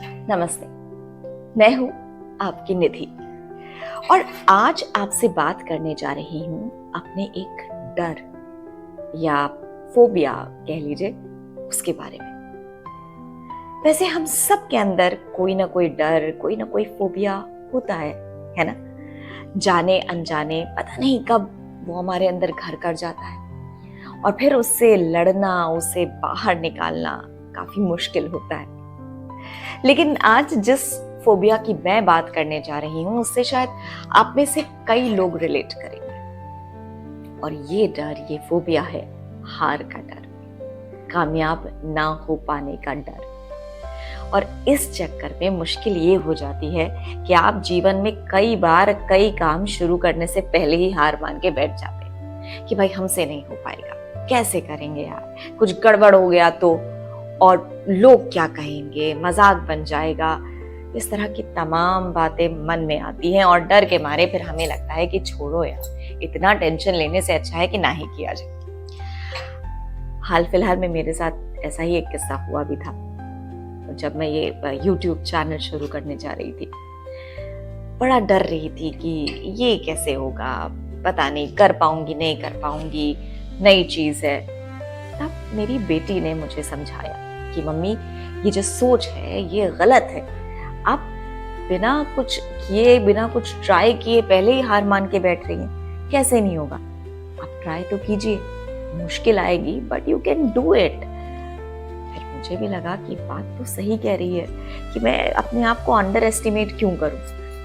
नमस्ते। मैं हूँ आपकी निधि और आज आपसे बात करने जा रही हूँ अपने एक डर या फोबिया कह लीजिए उसके बारे में। वैसे हम सब के अंदर कोई ना कोई डर, कोई ना कोई फोबिया होता है ना? जाने अनजाने पता नहीं कब वो हमारे अंदर घर कर जाता है और फिर उससे लड़ना, उसे बाहर निकालना काफी मुश्किल होता है। लेकिन आज जिस फोबिया की मैं बात करने जा रही हूँ उससे शायद आप में से कई लोग रिलेट करेंगे। और ये डर, ये फोबिया है हार का डर, कामयाब ना हो पाने का डर। और इस चक्कर में मुश्किल ये हो जाती है कि आप जीवन में कई बार कई काम शुरू करने से पहले ही हार मान के बैठ जाते हैं कि भाई हमसे नहीं हो पाएगा, कैसे करेंगे यार, कुछ गड़बड़ हो गया तो, और लोग क्या कहेंगे, मजाक बन जाएगा। इस तरह की तमाम बातें मन में आती हैं और डर के मारे फिर हमें लगता है कि छोड़ो यार, इतना टेंशन लेने से अच्छा है कि ना ही किया जाए। हाल फिलहाल में मेरे साथ ऐसा ही एक किस्सा हुआ भी था जब मैं ये YouTube चैनल शुरू करने जा रही थी। बड़ा डर रही थी कि ये कैसे होगा, पता नहीं कर पाऊंगी नहीं कर पाऊंगी, नई चीज है। तब मेरी बेटी ने मुझे समझाया कि मम्मी ये जो सोच है ये गलत है। आप बिना कुछ किए, बिना कुछ ट्राई किए पहले ही हार मान के बैठ रही हैं, कैसे नहीं होगा? आप ट्राई तो कीजिए, मुश्किल आएगी but you can do it. फिर मुझे भी लगा कि बात तो सही कह रही है कि मैं अपने आप को अंडर एस्टिमेट क्यों करूं।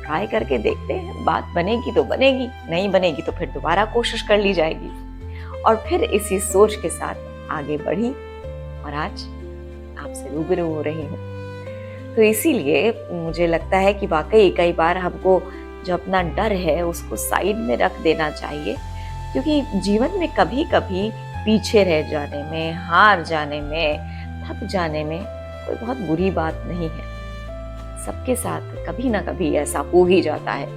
ट्राई करके देखते हैं, बात बनेगी तो बनेगी, नहीं बनेगी तो फिर दोबारा कोशिश कर ली जाएगी। और फिर इसी सोच के साथ आगे बढ़ी और आज आपसे रूबरू हो रही हूँ। तो इसीलिए मुझे लगता है कि वाकई कई बार हमको जो अपना डर है उसको साइड में रख देना चाहिए, क्योंकि जीवन में कभी कभी पीछे रह जाने में, हार जाने में, थक जाने में कोई बहुत बुरी बात नहीं है। सबके साथ कभी ना कभी ऐसा हो ही जाता है।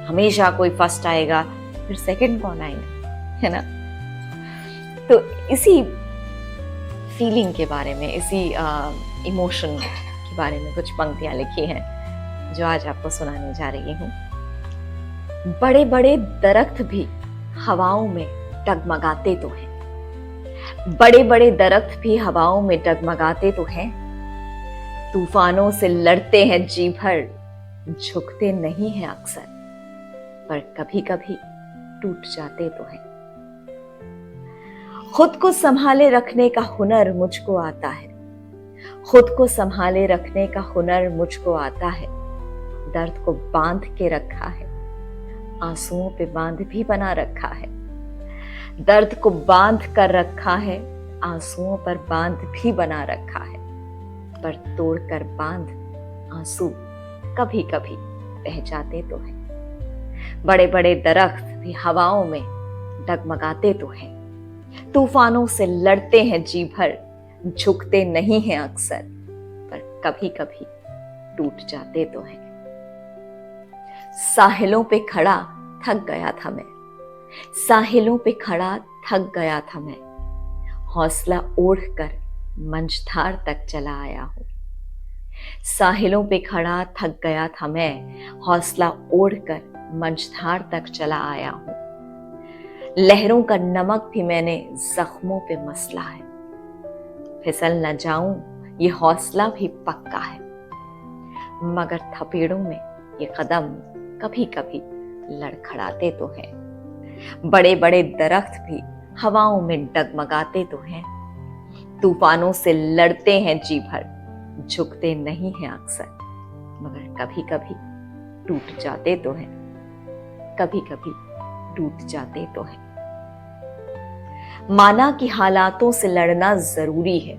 हमेशा कोई फर्स्ट आएगा, फिर सेकंड कौन आएगा, है ना? तो इसी फीलिंग के बारे में, इसी इमोशन के बारे में कुछ पंक्तियां लिखी हैं जो आज आपको सुनाने जा रही हूँ। बड़े बड़े दरख्त भी हवाओं में डगमगाते तो हैं, बड़े बड़े दरख्त भी हवाओं में डगमगाते तो हैं, तूफानों से लड़ते हैं जी भर, झुकते नहीं हैं अक्सर, पर कभी कभी टूट जाते तो हैं। खुद को संभाले रखने का हुनर मुझको आता है, खुद को संभाले रखने का हुनर मुझको आता है, दर्द को बांध के रखा है, आंसुओं पे बांध भी बना रखा है, दर्द को बांध कर रखा है, आंसुओं पर बांध भी बना रखा है, पर तोड़कर बांध आंसू कभी कभी बह जाते तो हैं। बड़े बड़े दरख्त भी हवाओं में डगमगाते तो हैं, तूफानों से लड़ते हैं जी भर, झुकते नहीं हैं अक्सर, पर कभी कभी टूट जाते तो हैं। साहिलों पे खड़ा थक गया था मैं, साहिलों पे खड़ा थक गया था मैं, हौसला ओढ़कर मंझधार तक चला आया हूं। साहिलों पे खड़ा थक गया था मैं, हौसला ओढ़कर मंझधार तक चला आया हूं। लहरों का नमक भी मैंने जख्मों पे मसला है, फिसल न जाऊं ये हौसला भी पक्का है, मगर थपेड़ों में ये कदम कभी कभी लड़खड़ाते तो हैं। बड़े बड़े दरख्त भी हवाओं में डगमगाते तो हैं, तूफानों से लड़ते हैं जी भर, झुकते नहीं हैं अक्सर, मगर कभी कभी टूट जाते तो हैं, कभी कभी टूट जाते तो हैं। माना कि हालातों से लड़ना जरूरी है,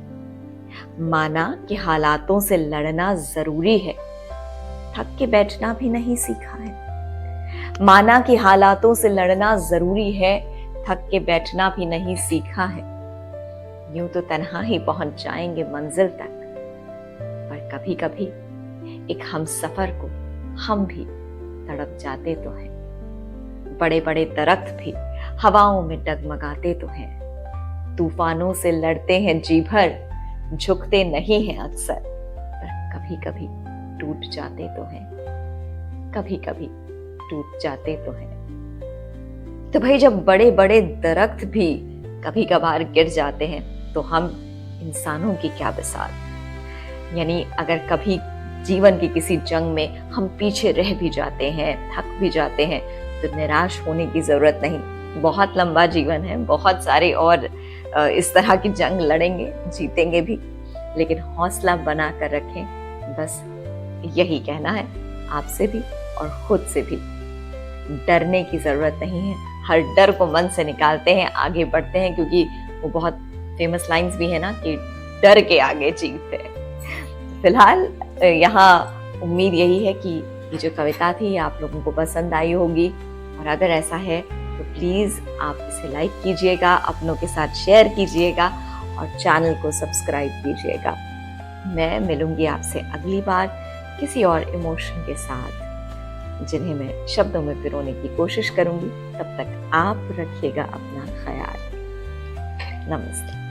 माना कि हालातों से लड़ना जरूरी है, थक के बैठना भी नहीं सीखा है। माना कि हालातों से लड़ना जरूरी है, थक के बैठना भी नहीं सीखा है। यूं तो तन्हा ही पहुंच जाएंगे मंजिल तक, पर कभी कभी एक हम सफर को हम भी तड़प जाते तो हैं। बड़े बड़े दरख्त भी हवाओं में डगमगाते तो हैं, तूफानों से लड़ते हैं जी भर, झुकते नहीं हैं अक्सर, पर कभी कभी टूट जाते तो हैं, कभी कभी टूट जाते तो हैं। तो भाई जब बड़े बड़े दरख्त भी कभी कभार गिर जाते हैं तो हम इंसानों की क्या मिसाल। यानी अगर कभी जीवन की किसी जंग में हम पीछे रह भी जाते हैं, थक भी जाते हैं, तो निराश होने की जरूरत नहीं। बहुत लंबा जीवन है, बहुत सारे और इस तरह की जंग लड़ेंगे, जीतेंगे भी, लेकिन हौसला बना कर रखें। बस यही कहना है आपसे भी और खुद से भी। डरने की जरूरत नहीं है, हर डर को मन से निकालते हैं, आगे बढ़ते हैं, क्योंकि वो बहुत फेमस लाइंस भी है ना कि डर के आगे जीत है। फिलहाल यहाँ उम्मीद यही है कि ये जो कविता थी आप लोगों को पसंद आई होगी, और अगर ऐसा है तो प्लीज आप इसे लाइक कीजिएगा, अपनों के साथ शेयर कीजिएगा और चैनल को सब्सक्राइब कीजिएगा। मैं मिलूंगी आपसे अगली बार किसी और इमोशन के साथ, जिन्हें मैं शब्दों में पिरोने की कोशिश करूंगी। तब तक आप रखिएगा अपना ख्याल। नमस्ते।